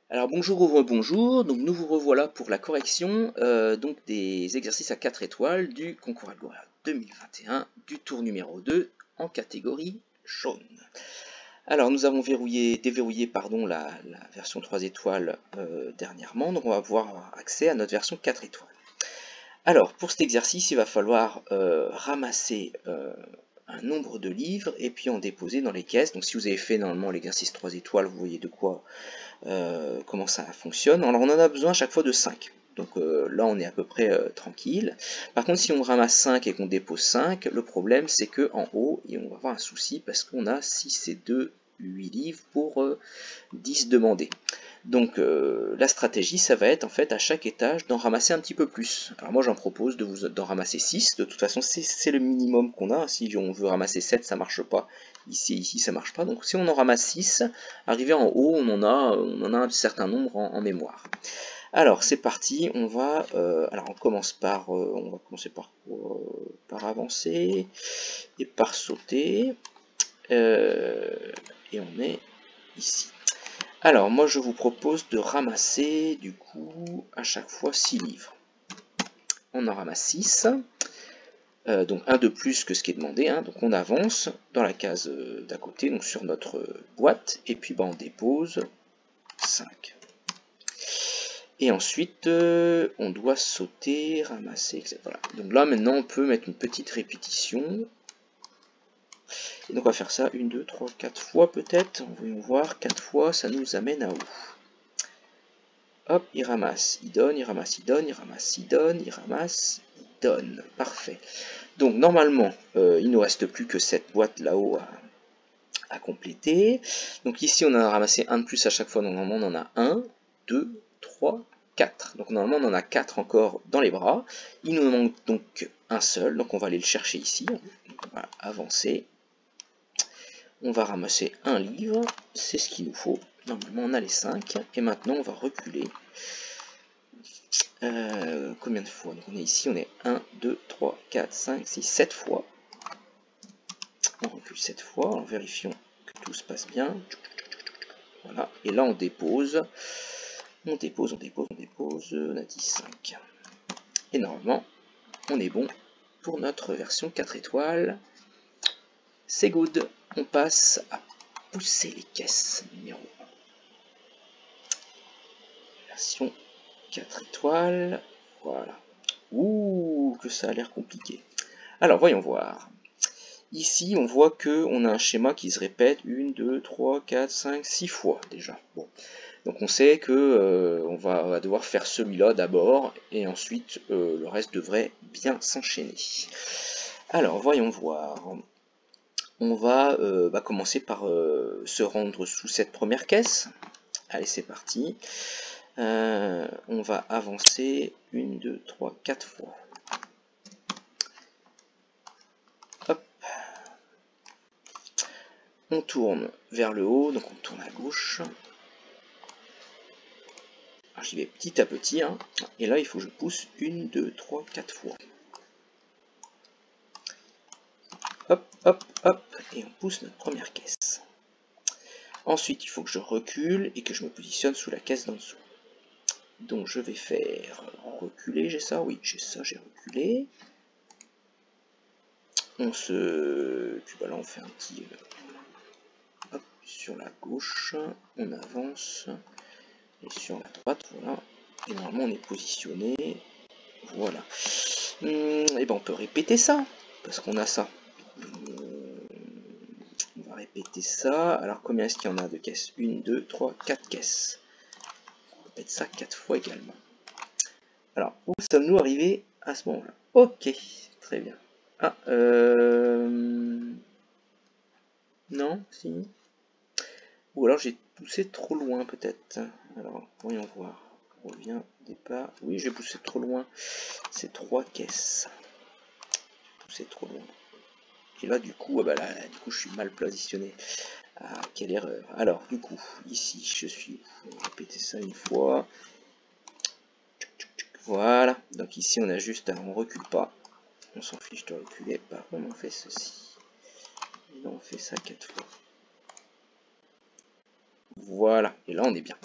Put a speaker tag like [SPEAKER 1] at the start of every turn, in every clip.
[SPEAKER 1] Alors bonjour ou rebonjour, donc nous vous revoilà pour la correction donc des exercices à 4 étoiles du concours Algorithme 2021 du tour numéro 2 en catégorie jaune. Alors nous avons déverrouillé la version 3 étoiles dernièrement, donc on va pouvoir avoir accès à notre version 4 étoiles. Alors pour cet exercice, il va falloir ramasser un nombre de livres et puis en déposer dans les caisses. Donc si vous avez fait normalement l'exercice 3 étoiles, vous voyez de quoi comment ça fonctionne. Alors on en a besoin à chaque fois de 5. Donc là on est à peu près tranquille. Par contre si on ramasse 5 et qu'on dépose 5, le problème c'est que en haut, et on va avoir un souci parce qu'on a 6 et 2, 8 livres pour 10 demandés. Donc la stratégie ça va être en fait à chaque étage d'en ramasser un petit peu plus. Alors moi j'en propose d'en ramasser 6, de toute façon c'est le minimum qu'on a, si on veut ramasser 7 ça marche pas, ici ça marche pas, donc si on en ramasse 6, arrivé en haut on en a un certain nombre en mémoire. Alors c'est parti, on va on commence par par avancer et par sauter, et on est ici. Alors moi je vous propose de ramasser du coup à chaque fois 6 livres. On en ramasse 6, donc un de plus que ce qui est demandé, hein. Donc on avance dans la case d'à côté, donc sur notre boîte, et puis on dépose 5. Et ensuite on doit sauter, ramasser, etc. Voilà. Donc là maintenant on peut mettre une petite répétition. Et donc on va faire ça 1, 2, 3, 4 fois peut-être. Voyons voir, 4 fois ça nous amène à où? Hop, il ramasse, il donne, il ramasse, il donne, il ramasse, il donne, il ramasse, il donne. Parfait. Donc normalement, il ne nous reste plus que cette boîte là-haut à compléter. Donc ici, on a ramassé un de plus à chaque fois. Donc normalement, on en a 1, 2, 3, 4. Donc normalement, on en a 4 encore dans les bras. Il nous manque donc un seul. Donc on va aller le chercher ici. Donc, on va avancer. On va ramasser un livre. C'est ce qu'il nous faut. Normalement, on a les 5. Et maintenant, on va reculer. Combien de fois? Donc on est ici, on est 1, 2, 3, 4, 5, 6, 7 fois. On recule 7 fois, en vérifiant que tout se passe bien. Voilà, et là on dépose. On dépose, on dépose, on dépose. On a dit 5. Et normalement, on est bon pour notre version 4 étoiles. C'est good. On passe à pousser les caisses numéro 1. Version 4 étoiles. Voilà. Ouh, que ça a l'air compliqué. Alors, voyons voir. Ici, on voit qu'on a un schéma qui se répète 1, 2, 3, 4, 5, 6 fois déjà. Bon. Donc on sait que on va devoir faire celui-là d'abord, et ensuite le reste devrait bien s'enchaîner. Alors, voyons voir. On va commencer par se rendre sous cette première caisse. Allez, c'est parti. On va avancer 1, 2, 3, 4 fois. Hop. On tourne vers le haut, donc on tourne à gauche. Alors j'y vais petit à petit, hein. Et là il faut que je pousse 1, 2, 3, 4 fois. Hop, hop, hop, et on pousse notre première caisse. Ensuite il faut que je recule et que je me positionne sous la caisse d'en dessous. Donc je vais faire reculer, j'ai ça, oui, j'ai ça, j'ai reculé. On se... Puis là on fait un petit... hop, sur la gauche, on avance, et sur la droite, voilà. Et normalement on est positionné, voilà. Et ben on peut répéter ça, parce qu'on a ça. On va répéter ça. Alors combien est-ce qu'il y en a de caisses? 1, 2, 3, 4 caisses. On répète ça 4 fois également. Alors, où sommes-nous arrivés à ce moment-là? Ok, très bien. Ah, non, si. Ou alors j'ai poussé trop loin peut-être. Alors, voyons voir. On revient au départ. Oui, j'ai poussé trop loin. C'est 3 caisses. Poussé trop loin. Et là, du coup, je suis mal positionné. Ah, quelle erreur. Alors, du coup, ici, je suis... On va répéter ça une fois. Voilà. Donc ici, on a juste... On recule pas. On s'en fiche de reculer. Par contre, on fait ceci. Et là, on fait ça 4 fois. Voilà, et là on est bien.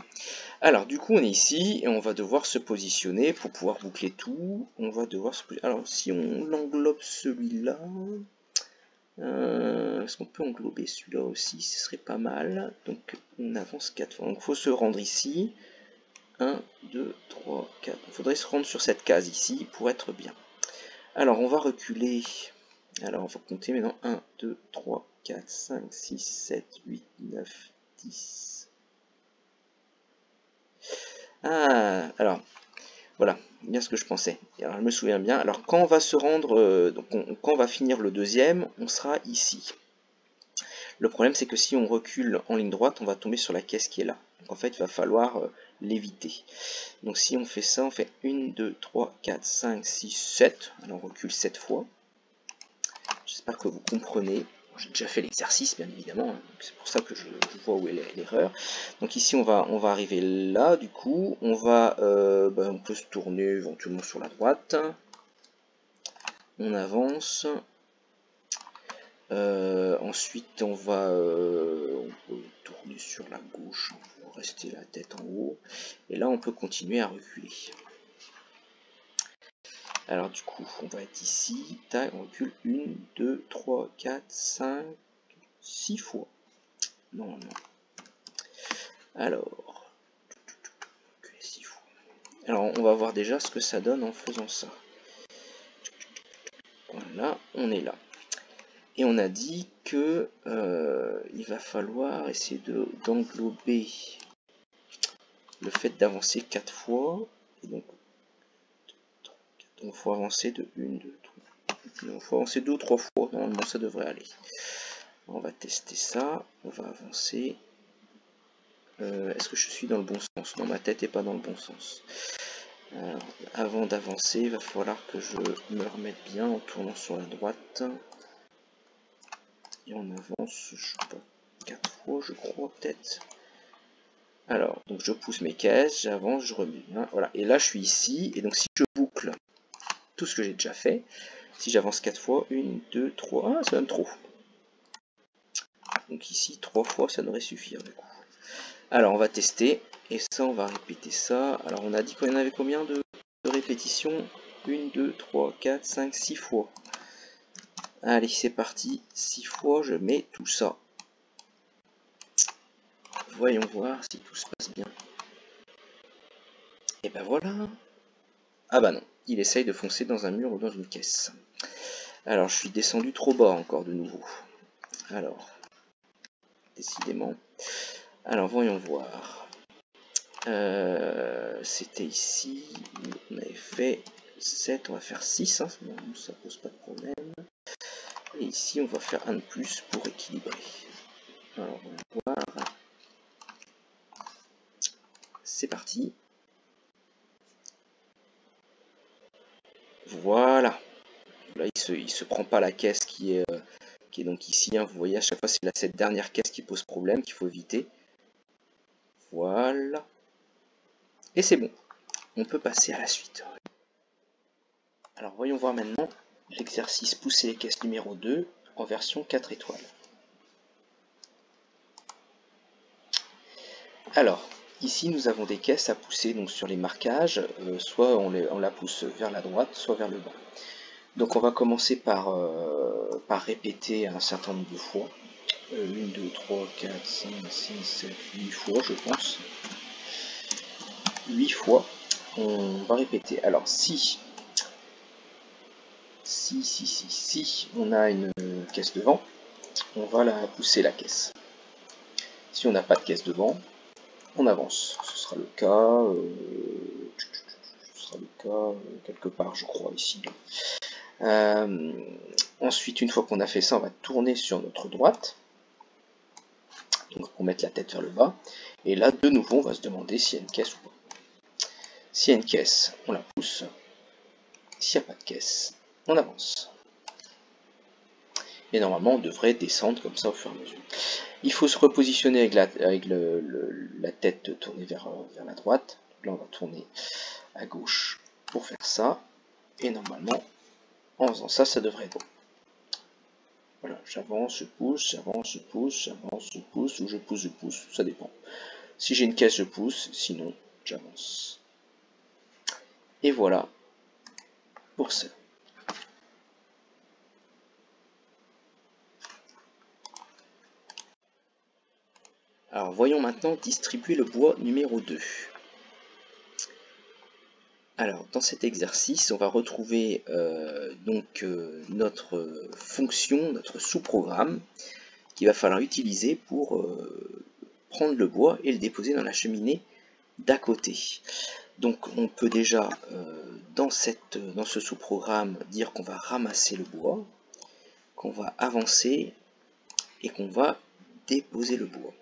[SPEAKER 1] Alors du coup on est ici et on va devoir se positionner pour pouvoir boucler tout. On va devoir se positionner. Alors si on englobe celui-là, est-ce qu'on peut englober celui-là aussi? Ce serait pas mal. Donc on avance 4 fois. Donc il faut se rendre ici. 1, 2, 3, 4. Il faudrait se rendre sur cette case ici pour être bien. Alors on va reculer. Alors on va compter maintenant. 1, 2, 3, 4, 5, 6, 7, 8, 9, 10. Ah, alors, voilà, bien ce que je pensais. Alors, je me souviens bien. Alors, quand on va se rendre, quand on va finir le deuxième, on sera ici. Le problème, c'est que si on recule en ligne droite, on va tomber sur la caisse qui est là. Donc, en fait, il va falloir l'éviter. Donc, si on fait ça, on fait 1, 2, 3, 4, 5, 6, 7. Alors, on recule 7 fois. J'espère que vous comprenez. J'ai déjà fait l'exercice, bien évidemment, c'est pour ça que je vois où est l'erreur. Donc ici, on va arriver là, du coup, on peut se tourner éventuellement sur la droite. On avance. Ensuite, on peut tourner sur la gauche, on va rester la tête en haut. Et là, on peut continuer à reculer. Alors du coup, on va être ici, tac, on recule 1, 2, 3, 4, 5, 6 fois. Non. Alors, 6 fois. Alors, on va voir déjà ce que ça donne en faisant ça. Voilà, on est là. Et on a dit que il va falloir essayer d'englober le fait d'avancer 4 fois. Et donc, il faut avancer de 1, 2, 3. Il faut avancer 2 ou 3 fois. Normalement, ça devrait aller. On va tester ça. On va avancer. Est-ce que je suis dans le bon sens? Non, ma tête n'est pas dans le bon sens. Alors, avant d'avancer, il va falloir que je me remette bien en tournant sur la droite. Et on avance, je sais pas, 4 fois, je crois, peut-être. Alors, donc je pousse mes caisses, j'avance, je remets bien. Voilà, et là je suis ici. Et donc si je boucle tout ce que j'ai déjà fait, si j'avance 4 fois, 1, 2, 3, c'est même trop. Donc ici, 3 fois, ça devrait suffire du coup. Alors, on va tester. Et ça, on va répéter ça. Alors, on a dit qu'il y en avait combien de répétitions? 1, 2, 3, 4, 5, 6 fois. Allez, c'est parti. 6 fois, je mets tout ça. Voyons voir si tout se passe bien. Et ben voilà. Ah bah non, il essaye de foncer dans un mur ou dans une caisse. Alors, je suis descendu trop bas encore de nouveau. Alors, décidément. Alors, voyons voir. C'était ici. On avait fait 7, on va faire 6. Hein, ça pose pas de problème. Et ici, on va faire un de plus pour équilibrer. Alors, on va voir. C'est parti. Voilà. Là, il se prend pas la caisse qui est donc ici. Hein, vous voyez, à chaque fois, c'est cette dernière caisse qui pose problème, qu'il faut éviter. Voilà. Et c'est bon. On peut passer à la suite. Alors, voyons voir maintenant l'exercice pousser les caisses numéro 2 en version 4 étoiles. Alors, ici, nous avons des caisses à pousser donc, sur les marquages. Soit on la pousse vers la droite, soit vers le bas. Donc on va commencer par répéter un certain nombre de fois. 1, 2, 3, 4, 5, 6, 7, 8 fois je pense. 8 fois. On va répéter. Alors si on a une caisse devant, on va la pousser la caisse. Si on n'a pas de caisse devant, on avance. Ce sera le cas quelque part je crois ici. Ensuite, une fois qu'on a fait ça, on va tourner sur notre droite. Donc, pour mettre la tête vers le bas. Et là, de nouveau, on va se demander s'il y a une caisse ou pas. S'il y a une caisse, on la pousse. S'il n'y a pas de caisse, on avance. Et normalement, on devrait descendre comme ça au fur et à mesure. Il faut se repositionner avec la tête tournée vers la droite. Là, on va tourner à gauche pour faire ça. Et normalement, en faisant ça, ça devrait être bon. Voilà, j'avance, je pousse, j'avance, je pousse, j'avance, je pousse, ou je pousse, ça dépend. Si j'ai une caisse, je pousse, sinon j'avance. Et voilà pour ça. Alors voyons maintenant distribuer le bois numéro 2. Alors dans cet exercice, on va retrouver notre fonction, notre sous-programme qu'il va falloir utiliser pour prendre le bois et le déposer dans la cheminée d'à côté. Donc on peut déjà dans ce sous-programme dire qu'on va ramasser le bois, qu'on va avancer et qu'on va déposer le bois.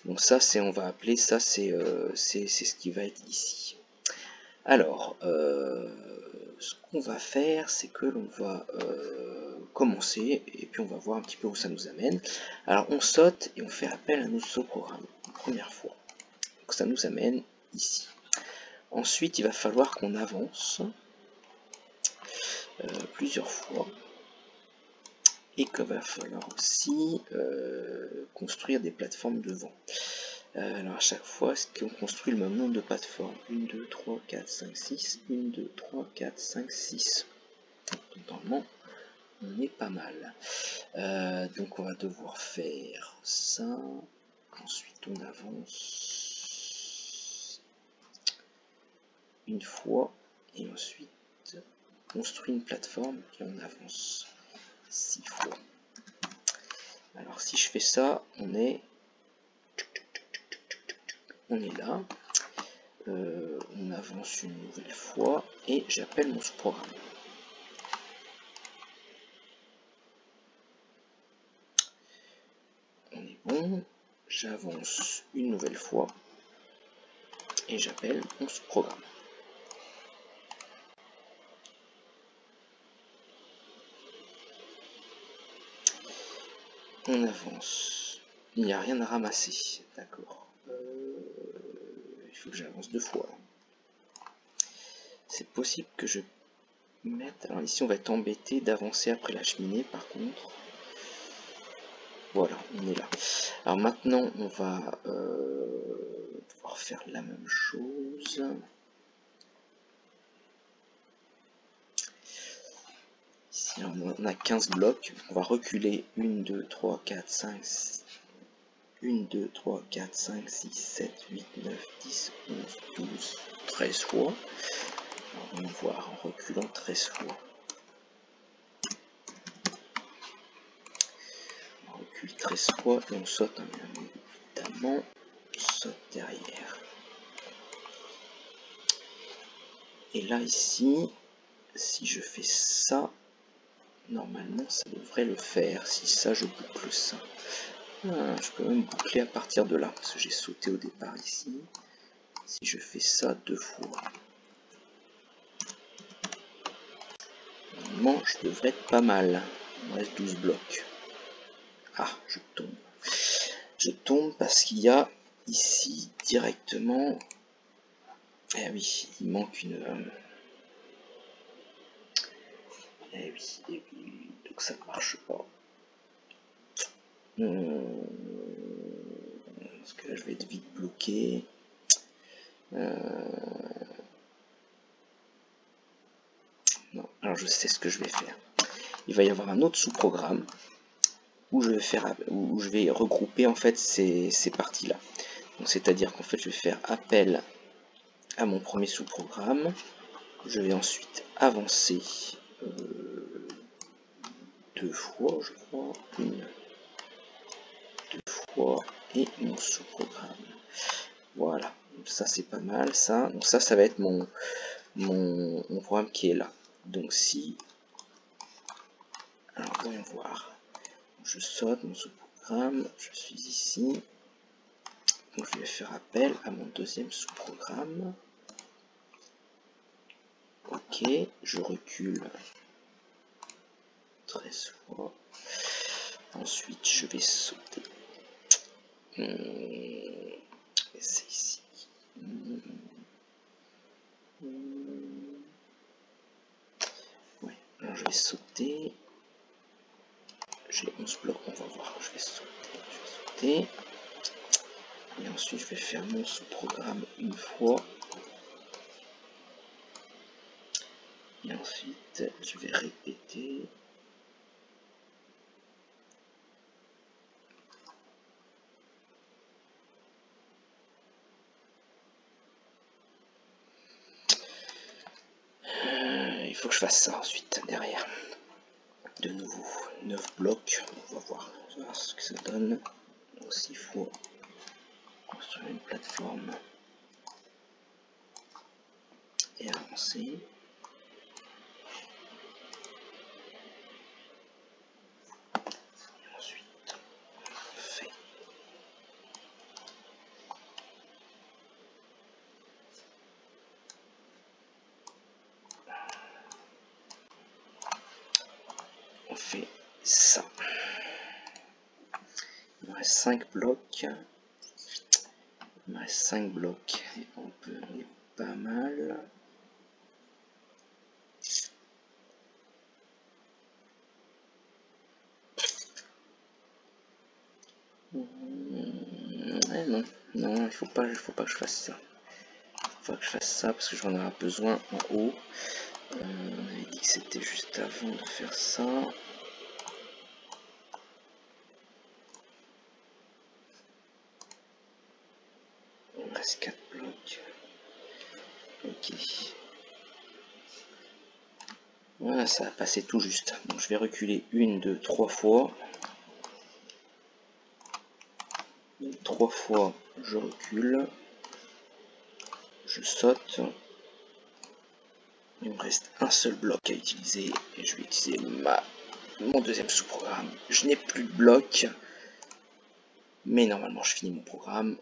[SPEAKER 1] Donc ça on va appeler ça c'est ce qui va être ici. Alors ce qu'on va faire, c'est que l'on va commencer et puis on va voir un petit peu où ça nous amène. Alors on saute et on fait appel à notre sous-programme une première fois. Donc ça nous amène ici. Ensuite il va falloir qu'on avance plusieurs fois et qu'il va falloir aussi construire des plateformes devant. Alors à chaque fois, est-ce qu'on construit le même nombre de plateformes? 1, 2, 3, 4, 5, 6. 1, 2, 3, 4, 5, 6. Normalement, on est pas mal. Donc on va devoir faire ça. Ensuite, on avance une fois. Et ensuite, on construit une plateforme et on avance 6 fois. Alors si je fais ça, on est là. On avance une nouvelle fois et j'appelle mon sous-programme. On est bon, j'avance une nouvelle fois et j'appelle mon sous-programme. On avance, il n'y a rien à ramasser, d'accord. Il faut que j'avance 2 fois. C'est possible que je mette, alors ici on va être embêté d'avancer après la cheminée par contre. Voilà, on est là. Alors maintenant on va pouvoir faire la même chose. Ici on a 15 blocs, on va reculer 1, 2, 3, 4, 5, 1, 2, 3, 4, 5, 6, 7, 8, 9, 10, 11, 12, 13 fois. Alors, on va voir en reculant 13 fois. On recule 13 fois et on saute évidemment, on saute derrière. Et là ici, si je fais ça, normalement ça devrait le faire. Si ça, je boucle ça. Je peux même boucler à partir de là, parce que j'ai sauté au départ ici. Si je fais ça 2 fois, normalement je devrais être pas mal. Il me reste 12 blocs. Ah, je tombe. Je tombe parce qu'il y a ici directement... Eh oui, il manque une... Eh oui, donc ça ne marche pas. Parce que là je vais être vite bloqué. Non, alors je sais ce que je vais faire. Il va y avoir un autre sous-programme où je vais regrouper en fait ces parties-là. C'est-à-dire qu'en fait je vais faire appel à mon premier sous-programme. Je vais ensuite avancer 2 fois, je crois, 1, 2 fois, et mon sous-programme. Voilà, ça c'est pas mal ça. Donc ça va être mon programme qui est là. Donc si, alors voyons voir, je saute mon sous-programme, je suis ici, donc je vais faire appel à mon deuxième sous-programme. Ok, je recule 13 fois. Ensuite, je vais sauter. C'est ici. Ouais, alors je vais sauter. j'ai 11 blocs, on va voir, je vais sauter. Et ensuite je vais faire mon sous-programme une fois. Et ensuite je vais répéter. Il faut que je fasse ça ensuite derrière. De nouveau 9 blocs, on va voir ce que ça donne. Donc il faut construire une plateforme et avancer. Et ensuite on fait ça. Il me reste 5 blocs. Il me reste 5 blocs. Et on est pas mal. Non, il faut pas que je fasse ça. Il faut pas que je fasse ça parce que j'en aurai besoin en haut. On avait dit que c'était juste avant de faire ça. Il me reste 4 blocs. Ok. Voilà, ça a passé tout juste. Donc je vais reculer 1, 2, 3 fois. 3 fois, je recule. Je saute. Il me reste un seul bloc à utiliser. Et je vais utiliser mon deuxième sous-programme. Je n'ai plus de bloc. Mais normalement, je finis mon programme.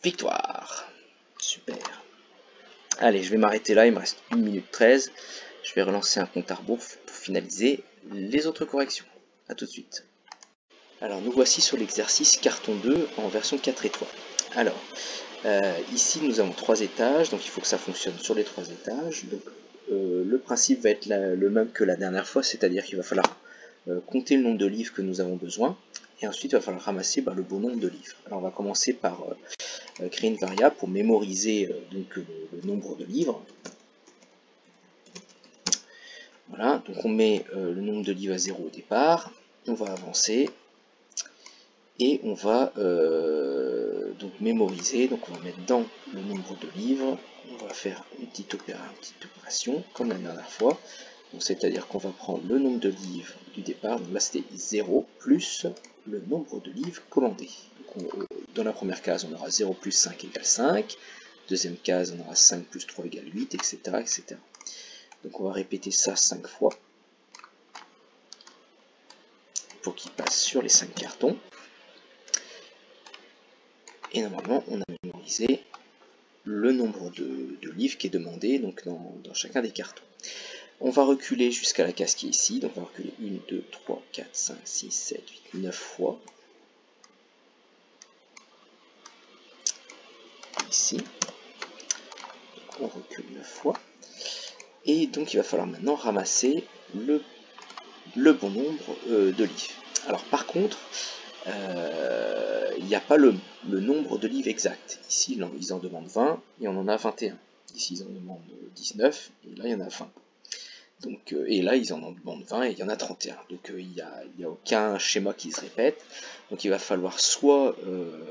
[SPEAKER 1] Victoire! Super. Allez, je vais m'arrêter là. Il me reste 1 minute 13. Je vais relancer un compte à rebours pour finaliser les autres corrections. A tout de suite. Alors, nous voici sur l'exercice carton 2 en version 4 étoiles. Alors, ici, nous avons 3 étages. Donc, il faut que ça fonctionne sur les 3 étages. Donc, le principe va être le même que la dernière fois. C'est-à-dire qu'il va falloir compter le nombre de livres que nous avons besoin. Et ensuite, il va falloir ramasser le bon nombre de livres. Alors, on va commencer par créer une variable pour mémoriser le nombre de livres. Voilà, donc on met le nombre de livres à 0 au départ. On va avancer. Et on va donc mémoriser. Donc on va mettre dans le nombre de livres. On va faire une petite opération comme la dernière fois. C'est-à-dire qu'on va prendre le nombre de livres du départ, donc là c'était 0, plus le nombre de livres commandés. Donc dans la première case, on aura 0 plus 5 égale 5. Deuxième case, on aura 5 plus 3 égale 8, etc., etc. Donc on va répéter ça 5 fois pour qu'il passe sur les 5 cartons. Et normalement, on a mémorisé le nombre de livres qui est demandé donc dans chacun des cartons. On va reculer jusqu'à la case qui est ici. Donc on va reculer 1, 2, 3, 4, 5, 6, 7, 8, 9 fois. Ici. Donc on recule 9 fois. Et donc il va falloir maintenant ramasser le bon nombre de livres. Alors par contre, il n'y a pas le nombre de livres exact. Ici, ils en demandent 20 et on en a 21. Ici, ils en demandent 19 et là, il y en a 20. Donc, et là, ils en demandent 20 et il y en a 31. Donc, il n'y a aucun schéma qui se répète. Donc, il va falloir soit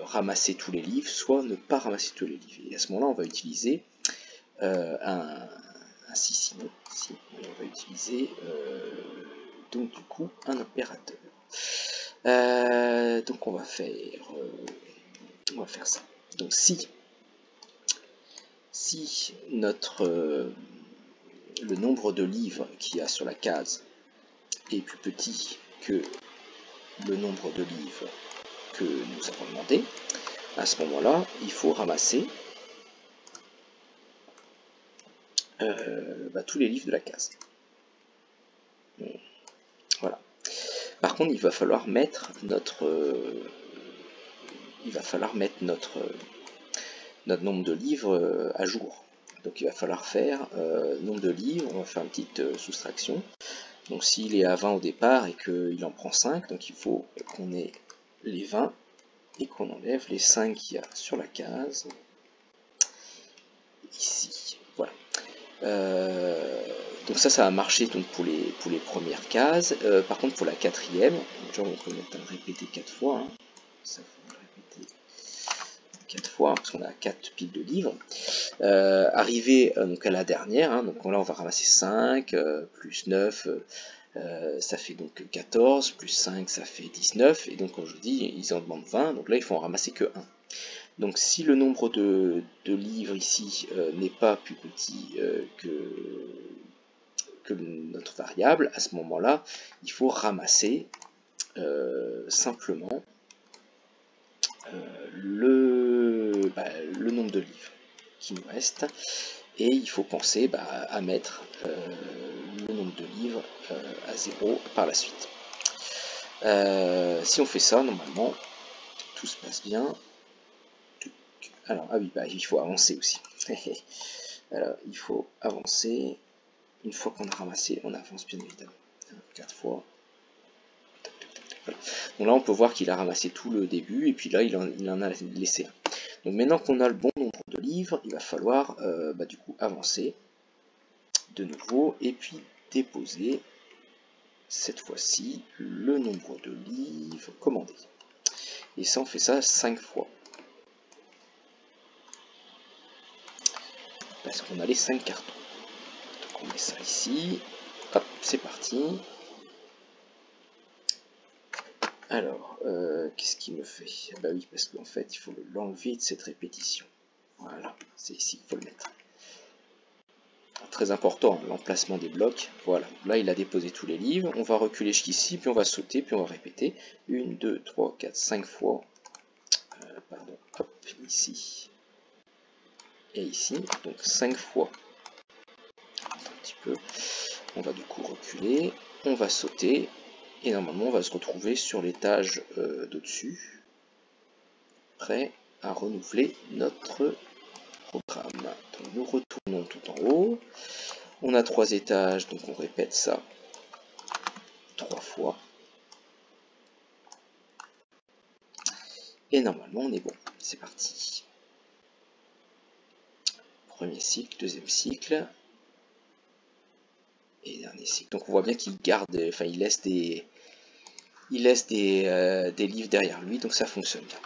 [SPEAKER 1] ramasser tous les livres, soit ne pas ramasser tous les livres. Et à ce moment-là, on va utiliser un sinon. Ici, on va utiliser donc du coup un opérateur. Donc on va faire ça. Donc si le nombre de livres qu'il y a sur la case est plus petit que le nombre de livres que nous avons demandé, à ce moment-là, il faut ramasser tous les livres de la case. Voilà. Par contre, il va falloir mettre notre nombre de livres à jour. Donc il va falloir faire nombre de livres, on va faire une petite soustraction. Donc s'il est à 20 au départ et qu'il en prend 5, donc il faut qu'on ait les 20 et qu'on enlève les 5 qu'il y a sur la case. Ici, voilà. Donc ça a marché donc pour les premières cases. Par contre pour la quatrième, genre on peut mettre un répété 4 fois. Hein. Ça faut répéter 4 fois parce qu'on a 4 piles de livres. Arrivé donc à la dernière, hein, donc là on va ramasser 5, plus 9, ça fait donc 14, plus 5 ça fait 19, et donc comme je vous dis, ils en demandent 20, donc là il faut en ramasser que 1. Donc si le nombre de livres ici n'est pas plus petit que notre variable, à ce moment-là, il faut ramasser simplement le nombre de livres qui nous reste, et il faut penser à mettre le nombre de livres à 0 par la suite. Si on fait ça, normalement, tout se passe bien. Alors, ah oui, il faut avancer aussi. Alors, il faut avancer. Une fois qu'on a ramassé, on avance bien évidemment. 4 fois. Voilà. Donc là, on peut voir qu'il a ramassé tout le début, et puis là, il en a laissé un. Donc maintenant qu'on a le bon nombre de livres, il va falloir du coup avancer de nouveau, et puis déposer cette fois-ci le nombre de livres commandés. Et ça, on fait ça 5 fois. Parce qu'on a les 5 cartons. Donc on met ça ici. Hop, c'est parti. Alors, qu'est-ce qu'il me fait? Bah oui, parce qu'en fait, il faut l'enlever de cette répétition. Voilà, c'est ici qu'il faut le mettre. Très important, l'emplacement des blocs. Voilà, là il a déposé tous les livres. On va reculer jusqu'ici, puis on va sauter, puis on va répéter. 1, 2, 3, 4, 5 fois. Pardon, hop, ici. Et ici, donc 5 fois. Un petit peu. On va du coup reculer, on va sauter, et normalement on va se retrouver sur l'étage d'au-dessus, prêt à renouveler notre programme. Donc nous retournons tout en haut, on a 3 étages, donc on répète ça 3 fois, et normalement on est bon, c'est parti. Premier cycle, deuxième cycle, et dernier cycle. Donc on voit bien qu'il garde, il laisse des livres derrière lui, donc ça fonctionne bien.